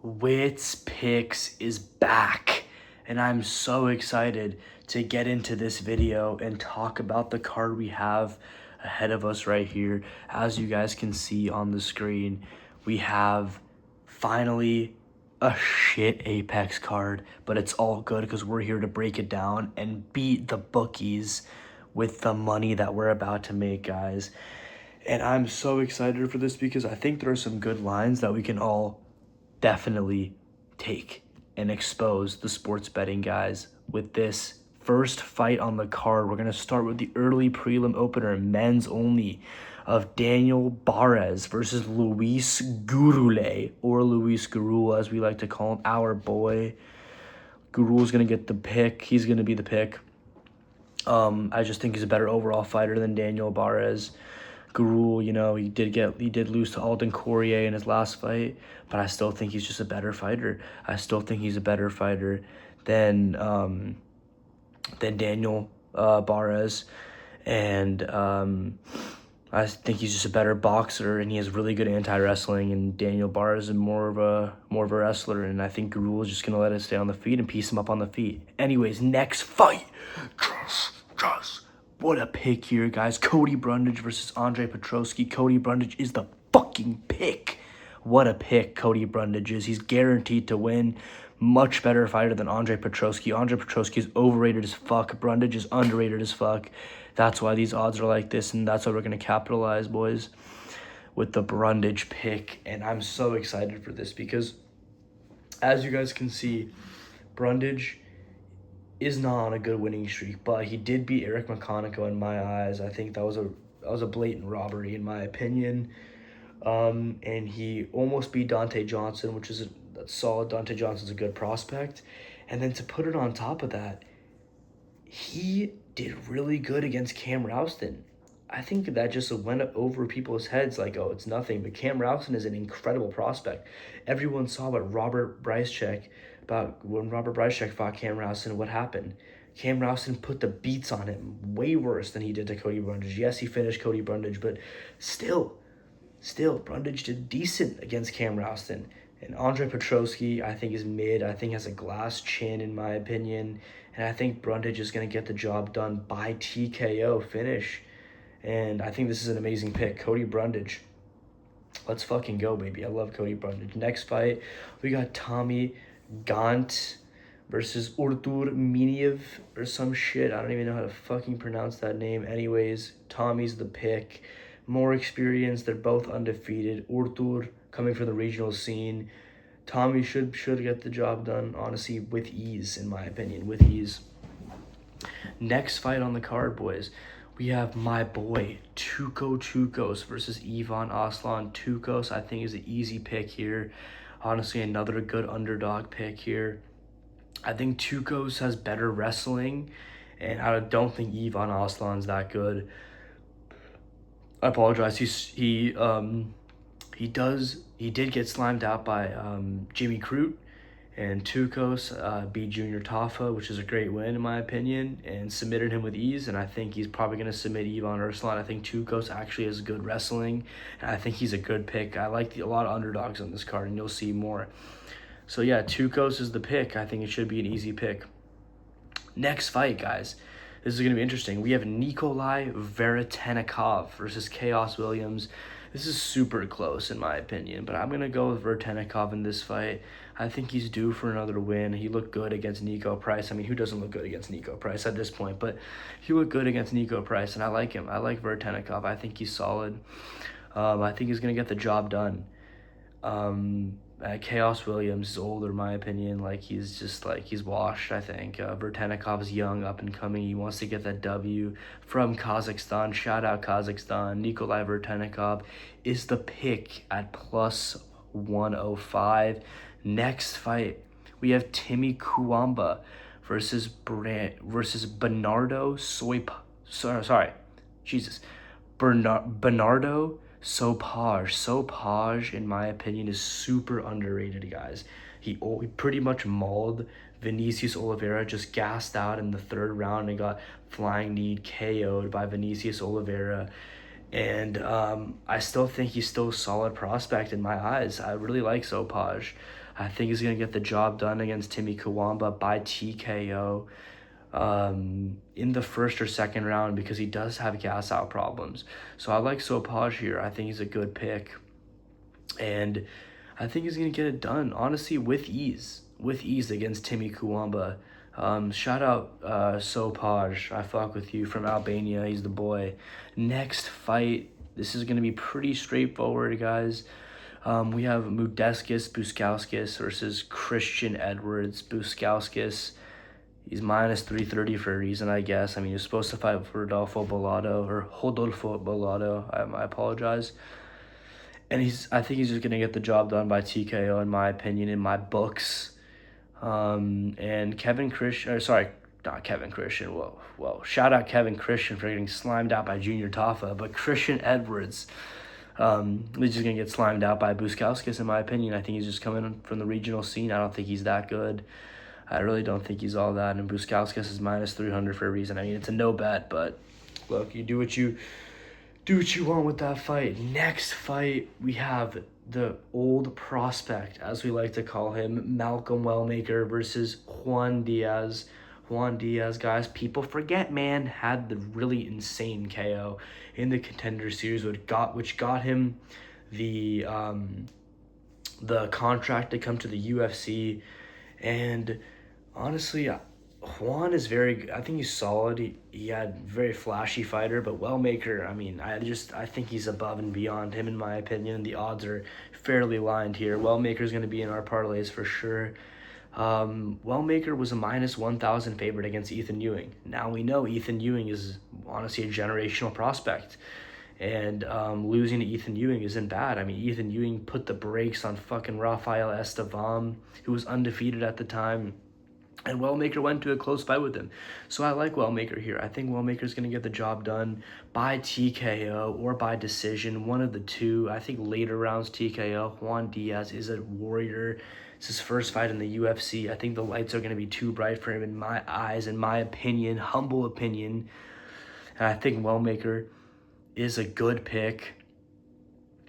Wits Picks is back, and I'm so excited to get into this video and talk about the card we have ahead of us right here. As you guys can see on the screen, we have finally a shit Apex card, but it's all good because we're here to break it down and beat the bookies with the money that we're about to make, guys. And I'm so excited for this because I think there are some good lines that we can all definitely take and expose the sports betting guys with this first fight on the card. We're going to start with the early prelim opener, men's only, of Daniel Barres versus Luis Gurule, or Luis Gurule as we like to call him, our boy. Gurule's going to get the pick. He's going to be the pick. I just think he's a better overall fighter than Daniel Barres. Gurul, he did lose to Alden Cormier in his last fight, but I still think he's just a better fighter. I still think he's a better fighter than Daniel Barres, and I think he's just a better boxer, and he has really good anti-wrestling. And Daniel Barres is more of a wrestler, and I think Gurul is just gonna let it stay on the feet and piece him up on the feet. Anyways, next fight, what a pick here, guys. Cody Brundage versus Andre Petroski. Cody Brundage is the fucking pick. What a pick Cody Brundage is. He's guaranteed to win. Much better fighter than Andre Petroski. Andre Petroski is overrated as fuck. Brundage is underrated as fuck. That's why these odds are like this, and that's why we're going to capitalize, boys, with the Brundage pick. And I'm so excited for this because, as you guys can see, Brundage is not on a good winning streak, but he did beat Eric McConaughey in my eyes. I think that was a blatant robbery in my opinion. And he almost beat Dante Johnson, which is that's solid. Dante Johnson's a good prospect. And then to put it on top of that, he did really good against Cam Rouston. I think that just went over people's heads like, oh, it's nothing. But Cam Rouston is an incredible prospect. Everyone saw when Robert Brycek fought Cam Rouston, what happened? Cam Rouston put the beats on him way worse than he did to Cody Brundage. Yes, he finished Cody Brundage, but still, Brundage did decent against Cam Rouston. And Andre Petroski, I think, is mid. I think has a glass chin, in my opinion. And I think Brundage is going to get the job done by TKO finish. And I think this is an amazing pick. Cody Brundage. Let's fucking go, baby. I love Cody Brundage. Next fight, we got Tommy Gant versus Artur Miniev or some shit. I don't even know how to fucking pronounce that name. Anyways, Tommy's the pick. More experience. They're both undefeated. Artur coming from the regional scene. Tommy should get the job done, honestly, with ease, in my opinion. With ease. Next fight on the card, boys. We have my boy, Tuco Tucos versus Ivan Aslan. Tucos, I think, is an easy pick here. Honestly, another good underdog pick here. I think Tucos has better wrestling, and I don't think Ivan Aslan's that good. I apologize. He did get slimed out by Jimmy Crute, and Tucos beat Junior Tafa, which is a great win in my opinion, and submitted him with ease. And I think he's probably going to submit Ivan Arslan. I think Tucos actually has good wrestling, and I think he's a good pick. I like a lot of underdogs on this card, and you'll see more. So yeah, Tucos is the pick. I think it should be an easy pick. Next fight, guys. This is going to be interesting. We have Nikolai Veretennikov versus Chaos Williams. This is super close in my opinion, but I'm going to go with Veretennikov in this fight. I think he's due for another win. He looked good against Nico Price. I mean, who doesn't look good against Nico Price at this point? But he looked good against Nico Price, and I like him. I like Veretennikov. I think he's solid. I think he's going to get the job done. Chaos Williams is older, in my opinion. He's washed, I think. Veretennikov is young, up and coming. He wants to get that W from Kazakhstan. Shout out Kazakhstan. Nikolai Veretennikov is the pick at plus 105. Next fight, we have Timmy Kuamba versus Bernardo Bernardo Sopaj. Sopaj, in my opinion, is super underrated, guys. He pretty much mauled Vinicius Oliveira, just gassed out in the third round and got flying knee KO'd by Vinicius Oliveira. And I still think he's still a solid prospect in my eyes. I really like Sopaj. I think he's going to get the job done against Timmy Kawamba by TKO in the first or second round because he does have gas out problems. So I like Sopaj here. I think he's a good pick. And I think he's going to get it done, honestly, with ease. With ease against Timmy Kawamba. Shout out Sopaj. I fuck with you from Albania. He's the boy. Next fight. This is going to be pretty straightforward, guys. We have Mudeskis Buskauskas versus Christian Edwards. Buskauskas, he's minus 330 for a reason, I guess. I mean, he was supposed to fight with Rodolfo Bolado, or Rodolfo Bolado. I apologize. And I think he's just going to get the job done by TKO, in my opinion, in my books. And Kevin Christian, or sorry, not Kevin Christian. Whoa. Shout out Kevin Christian for getting slimed out by Junior Tafa. But Christian Edwards, he's just going to get slimed out by Buskauskas, in my opinion. I think he's just coming from the regional scene. I don't think he's that good. I really don't think he's all that. And Buskauskas is minus 300 for a reason. I mean, it's a no bet, but look, you do what you want with that fight. Next fight, we have the old prospect, as we like to call him, Malcolm Wellmaker versus Juan Diaz. Juan Diaz, guys, people forget, man, had the really insane KO in the Contender Series, which got him the contract to come to the UFC. And honestly, Juan is I think he's solid. He had very flashy fighter, but Wellmaker, I mean, I think he's above and beyond him, in my opinion. The odds are fairly lined here. Wellmaker's going to be in our parlays for sure. Wellmaker was a minus 1,000 favorite against Ethan Ewing. Now we know Ethan Ewing is honestly a generational prospect. And losing to Ethan Ewing isn't bad. I mean, Ethan Ewing put the brakes on fucking Rafael Estevam, who was undefeated at the time. And Wellmaker went to a close fight with him. So I like Wellmaker here. I think Wellmaker's going to get the job done by TKO or by decision, one of the two. I think later rounds TKO. Juan Diaz is a warrior. It's his first fight in the UFC. I think the lights are going to be too bright for him in my eyes, in my opinion, humble opinion. And I think Wellmaker is a good pick.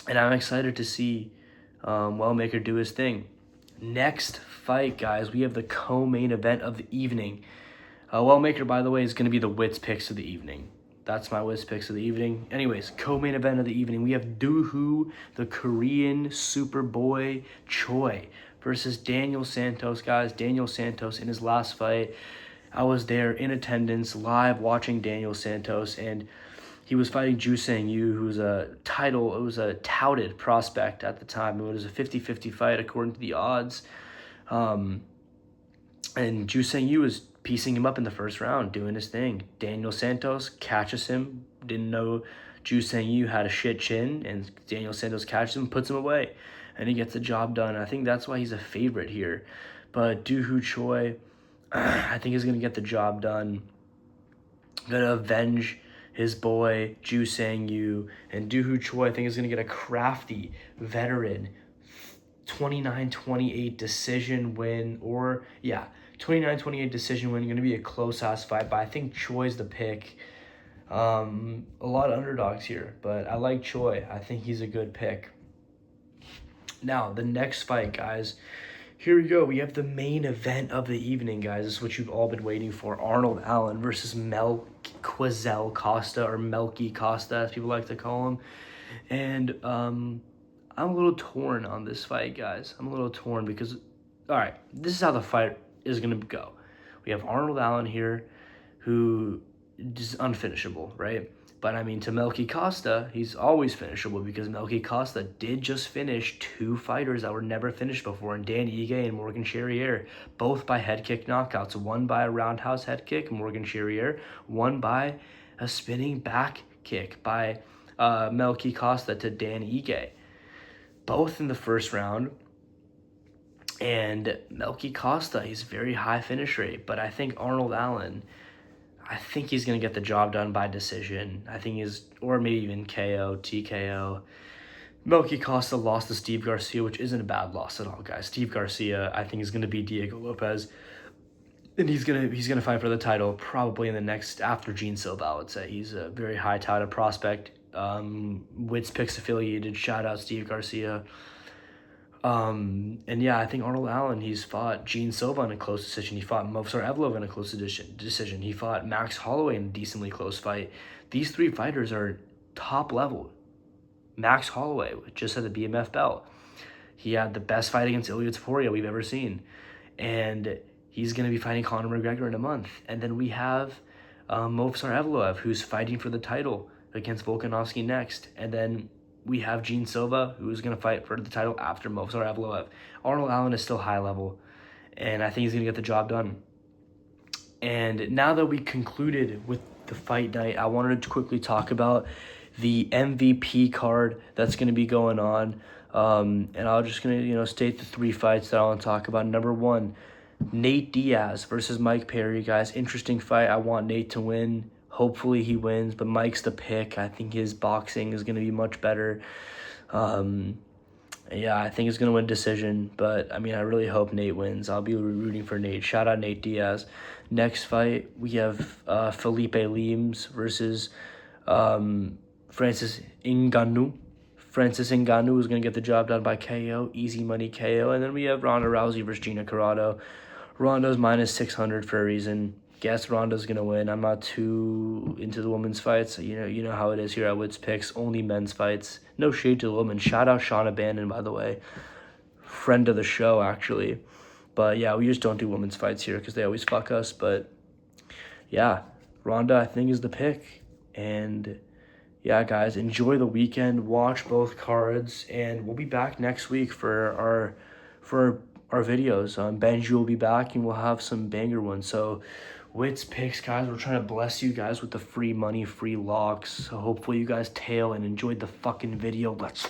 And I'm excited to see Wellmaker do his thing. Next fight, guys, we have the co-main event of the evening. Wellmaker, by the way, is going to be the Wits picks of the evening. That's my Wits picks of the evening. Anyways, co-main event of the evening. We have Doohoo, the Korean Superboy Choi, versus Daniel Santos, guys. Daniel Santos in his last fight. I was there in attendance, live watching Daniel Santos, and he was fighting Ju Sang Yu, who was a touted prospect at the time. It was a 50-50 fight according to the odds. And Ju Sang Yu was piecing him up in the first round, doing his thing. Daniel Santos catches him. Didn't know Ju Sang Yu had a shit chin, and Daniel Santos catches him, puts him away, and he gets the job done. I think that's why he's a favorite here. But Doohoo Choi, I think he's going to get the job done. Going to avenge his boy, Ju Sang Yu. And Doohoo Choi, I think, is going to get a crafty veteran 29-28 decision win. 29-28 decision win. Going to be a close-ass fight, but I think Choi's the pick. A lot of underdogs here, but I like Choi. I think he's a good pick. Now, the next fight, guys. Here we go. We have the main event of the evening, guys. This is what you've all been waiting for. Arnold Allen versus Melquizel Costa, or Melky Costa, as people like to call him. And I'm a little torn on this fight, guys. I'm a little torn because, all right, this is how the fight is going to go. We have Arnold Allen here, who is unfinishable, right? But, I mean, to Melky Costa, he's always finishable because Melky Costa did just finish two fighters that were never finished before, in Dan Ige and Morgan Charrier, both by head kick knockouts. One by a roundhouse head kick, Morgan Charrier. One by a spinning back kick by Melky Costa to Dan Ige. Both in the first round. And Melky Costa, he's very high finish rate. But I think Arnold Allen, I think he's going to get the job done by decision. I think or maybe even KO, TKO. Melky Costa lost to Steve Garcia, which isn't a bad loss at all, guys. Steve Garcia, I think, is going to beat Diego Lopez. And he's gonna fight for the title probably in the next, after Gene Silva, I would say. He's a very high touted prospect. Wits Picks affiliated. Shout out Steve Garcia. And yeah, I think Arnold Allen, he's fought Gene Silva in a close decision. He fought Movsar Evloev in a close decision. He fought Max Holloway in a decently close fight. These three fighters are top level. Max Holloway just had the BMF belt. He had the best fight against Ilya Taporia we've ever seen. And he's going to be fighting Conor McGregor in a month. And then we have Movsar Evloev, who's fighting for the title against Volkanovski next. And then we have Gene Silva, who's going to fight for the title after Movsar Evloev. Arnold Allen is still high level, and I think he's going to get the job done. And now that we concluded with the fight night, I wanted to quickly talk about the MVP card that's going to be going on. And I'm just going to, state the three fights that I want to talk about. Number one, Nate Diaz versus Mike Perry, guys. Interesting fight. I want Nate to win. Hopefully he wins, but Mike's the pick. I think his boxing is going to be much better. Yeah, I think he's going to win decision, but I really hope Nate wins. I'll be rooting for Nate. Shout out Nate Diaz. Next fight, we have Felipe Limes versus Francis Ngannou. Francis Ngannou is going to get the job done by KO, easy money KO. And then we have Ronda Rousey versus Gina Carano. Ronda's minus 600 for a reason. Guess Ronda's going to win. I'm not too into the women's fights. You know how it is here at Wits Picks. Only men's fights. No shade to the women. Shout out Shauna Bandon, by the way. Friend of the show, actually. But yeah, we just don't do women's fights here because they always fuck us. But yeah, Ronda, I think, is the pick. And yeah, guys, enjoy the weekend. Watch both cards. And we'll be back next week for our videos. Benji will be back, and we'll have some banger ones. So Wits Picks, guys, we're trying to bless you guys with the free money, free locks. So hopefully you guys tail and enjoyed the fucking video. Let's